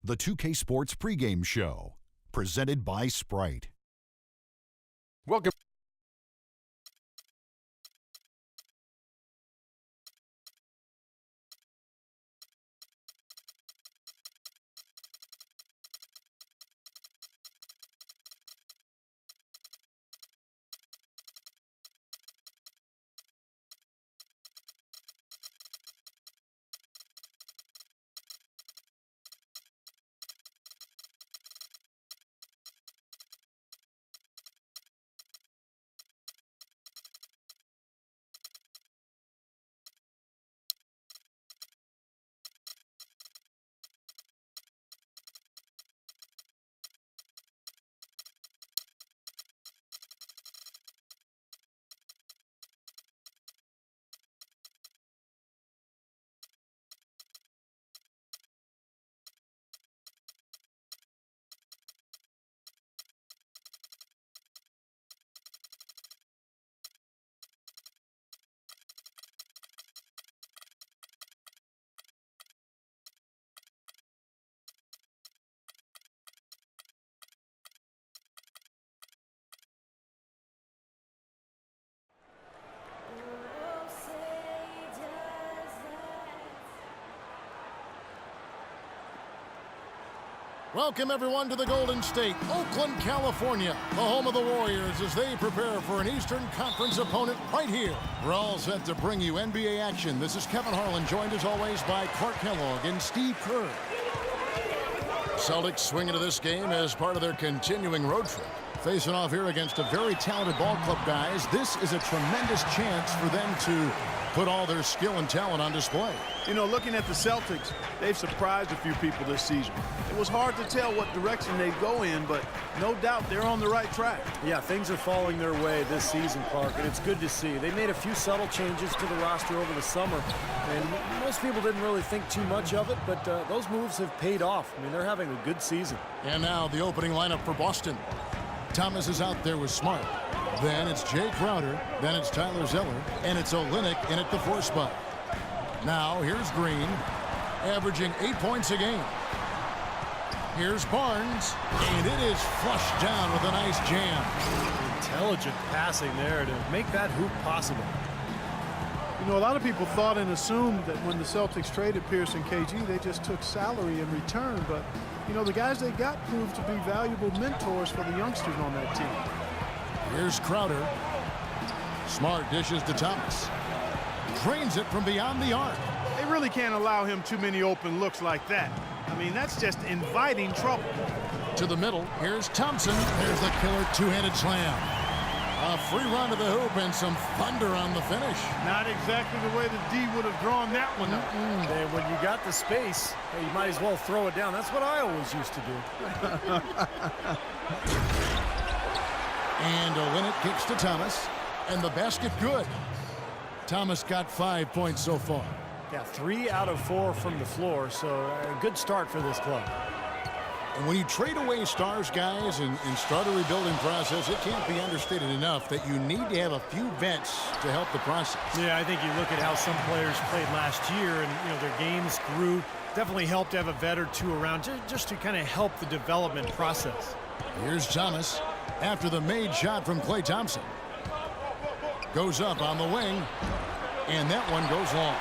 The 2K Sports pregame show, presented by Sprite. Welcome. Welcome, everyone, to the Golden State, Oakland, California, the home of the Warriors as they prepare for an Eastern Conference opponent right here. We're all set to bring you NBA action. This is Kevin Harlan, joined as always by Clark Kellogg and Steve Kerr. Celtics swing into this game as part of their continuing road trip. Facing off here against a very talented ball club, guys. This is a tremendous chance for them to put all their skill and talent on display. You know, looking at the Celtics, they've surprised a few people this season. It was hard to tell what direction they'd go in, but no doubt they're on the right track. Yeah, things are falling their way this season, Clark, and it's good to see. They made a few subtle changes to the roster over the summer, and most people didn't really think too much of it, but those moves have paid off. I mean, they're having a good season. And now the opening lineup for Boston. Thomas is out there with Smart. Then it's Jay Crowder. Then it's Tyler Zeller. And it's Olynyk in at the 4 spot. Now here's Green, averaging 8 points a game. Here's Barnes, and it is flushed down with a nice jam. Intelligent passing there to make that hoop possible. You know, a lot of people thought and assumed that when the Celtics traded Pierce and KG, they just took salary in return. But, you know, the guys they got proved to be valuable mentors for the youngsters on that team. Here's Crowder. Smart dishes to Thomas. Drains it from beyond the arc. They really can't allow him too many open looks like that. I mean, that's just inviting trouble. To the middle, here's Thompson. There's the killer two-handed slam. A free run to the hoop and some thunder on the finish. Not exactly the way the D would have drawn that one up. And when you got the space, you might as well throw it down. That's what I always used to do. And Olynyk kicks to Thomas. And the basket good. Thomas got 5 points so far. Yeah, 3 out of 4 from the floor, so a good start for this club. And when you trade away stars, guys, and start a rebuilding process, it can't be understated enough that you need to have a few vets to help the process. Yeah, I think you look at how some players played last year, and you know their games grew. Definitely helped to have a vet or two around just to kind of help the development process. Here's Thomas after the made shot from Klay Thompson. Goes up on the wing, and that one goes long.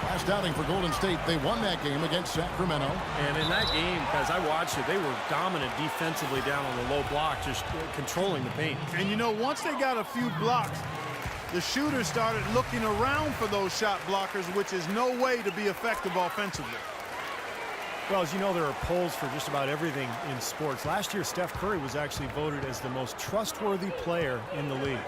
Last outing for Golden State, they won that game against Sacramento. And in that game, guys, I watched it, they were dominant defensively down on the low block, just controlling the paint. And you know, once they got a few blocks, the shooters started looking around for those shot blockers, which is no way to be effective offensively. Well, as you know, there are polls for just about everything in sports. Last year, Steph Curry was actually voted as the most trustworthy player in the league.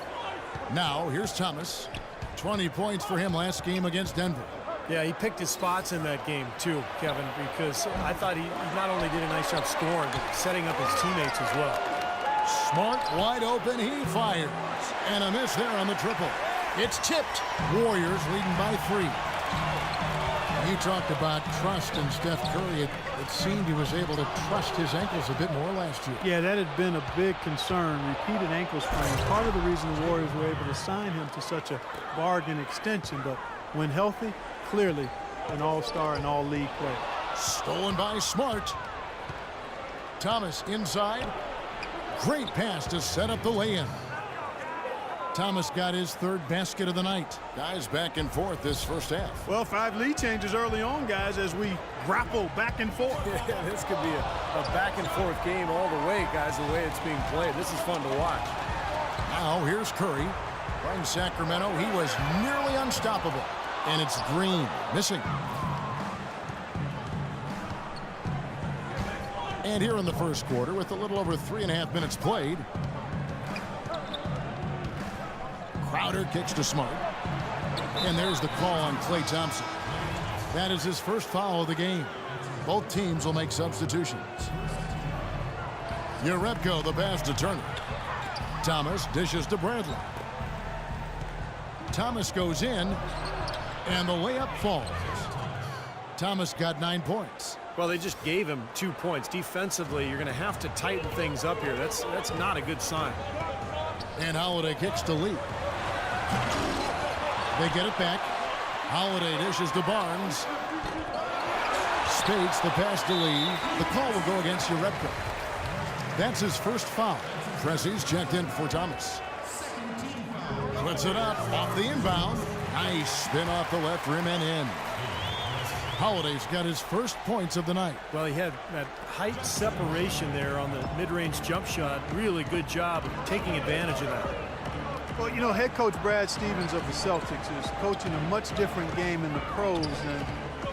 Now, here's Thomas. 20 points for him last game against Denver. Yeah, he picked his spots in that game, too, Kevin, because I thought he not only did a nice job scoring, but setting up his teammates as well. Smart, wide open, he fires. And a miss there on the triple. It's tipped. Warriors leading by 3. You talked about trust in Steph Curry. It seemed he was able to trust his ankles a bit more last year. Yeah, that had been a big concern. Repeated ankle sprains. Part of the reason the Warriors were able to sign him to such a bargain extension. But when healthy, clearly an all-star and all-league player. Stolen by Smart. Thomas inside. Great pass to set up the lay-in. Thomas got his third basket of the night. Guys back and forth this first half. Well, 5 lead changes early on, guys, as we grapple back and forth. Yeah, this could be a back and forth game all the way, guys, the way it's being played. This is fun to watch. Now here's Curry. Right in Sacramento, he was nearly unstoppable. And it's Green missing. And here in the first quarter, with a little over 3.5 minutes played, Crowder kicks to Smart. And there's the call on Klay Thompson. That is his first foul of the game. Both teams will make substitutions. Jerebko, the pass to Turner. Thomas dishes to Bradley. Thomas goes in, and the layup falls. Thomas got 9 points. Well, they just gave him 2 points. Defensively, you're going to have to tighten things up here. That's not a good sign. And Holiday kicks to Lee. They get it back. Holiday dishes to Barnes. Spates the pass to Lee. The call will go against Jerebko. That's his first foul. Pressey's checked in for Thomas. Puts it up off the inbound. Nice spin off the left rim and in. Holiday's got his first points of the night. Well, he had that height separation there on the mid-range jump shot. Really good job of taking advantage of that. Well, you know, head coach Brad Stevens of the Celtics is coaching a much different game in the pros than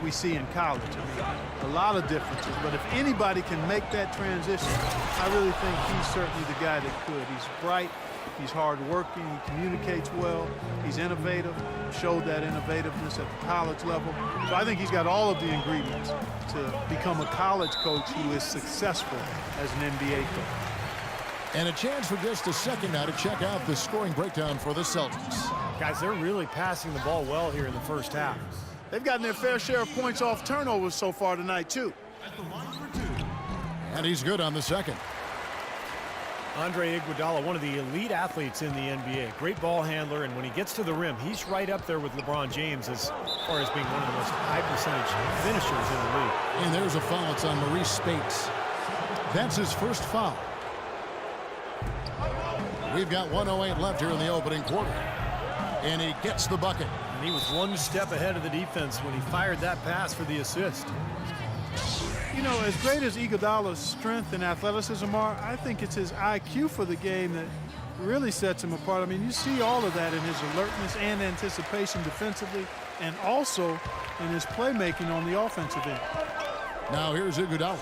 we see in college. I mean, a lot of differences. But if anybody can make that transition, I really think he's certainly the guy that could. He's bright. He's hard-working. He communicates well. He's innovative. Showed that innovativeness at the college level. So I think he's got all of the ingredients to become a college coach who is successful as an NBA coach. And a chance for just a second now to check out the scoring breakdown for the Celtics. Guys, they're really passing the ball well here in the first half. They've gotten their fair share of points off turnovers so far tonight, too. And he's good on the second. Andre Iguodala, one of the elite athletes in the NBA. Great ball handler, and when he gets to the rim, he's right up there with LeBron James as far as being one of the most high-percentage finishers in the league. And there's a foul. It's on Maurice Spates. That's his first foul. We've got 1:08 left here in the opening quarter. And he gets the bucket. And he was one step ahead of the defense when he fired that pass for the assist. You know, as great as Iguodala's strength and athleticism are, I think it's his IQ for the game that really sets him apart. I mean, you see all of that in his alertness and anticipation defensively, and also in his playmaking on the offensive end. Now here's Iguodala.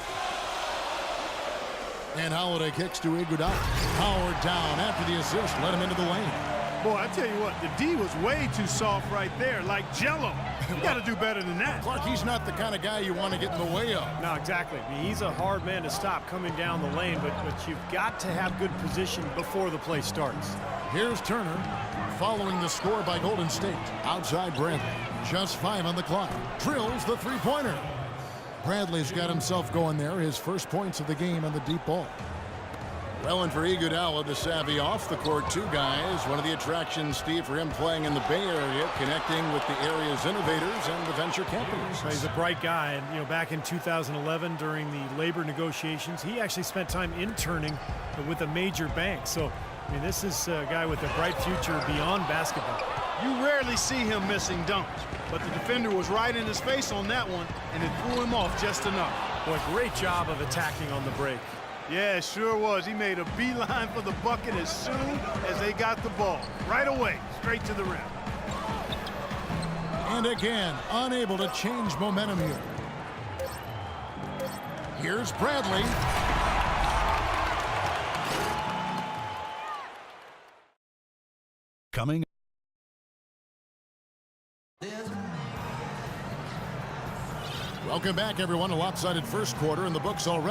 And Holiday kicks to Iguodala. Howard down after the assist. Let him into the lane. Boy, I tell you what, the D was way too soft right there, like Jell-O. You got to do better than that. Clark, he's not the kind of guy you want to get in the way of. No, exactly. I mean, he's a hard man to stop coming down the lane, but you've got to have good position before the play starts. Here's Turner following the score by Golden State. Outside Bradley. Just 5 on the clock. Drills the three-pointer. Bradley's got himself going there. His first points of the game on the deep ball. Well, and for Iguodala, the savvy off the court, 2 guys. One of the attractions, Steve, for him playing in the Bay Area, connecting with the area's innovators and the venture capitalists. He's a bright guy, and you know, back in 2011 during the labor negotiations, he actually spent time interning with a major bank. So, I mean, this is a guy with a bright future beyond basketball. You rarely see him missing dunks, but the defender was right in his face on that one, and it threw him off just enough. Boy, great job of attacking on the break. Yeah, it sure was. He made a beeline for the bucket as soon as they got the ball. Right away, straight to the rim. And again, unable to change momentum here. Here's Bradley. Coming. Welcome back, everyone. A lopsided first quarter in the books already.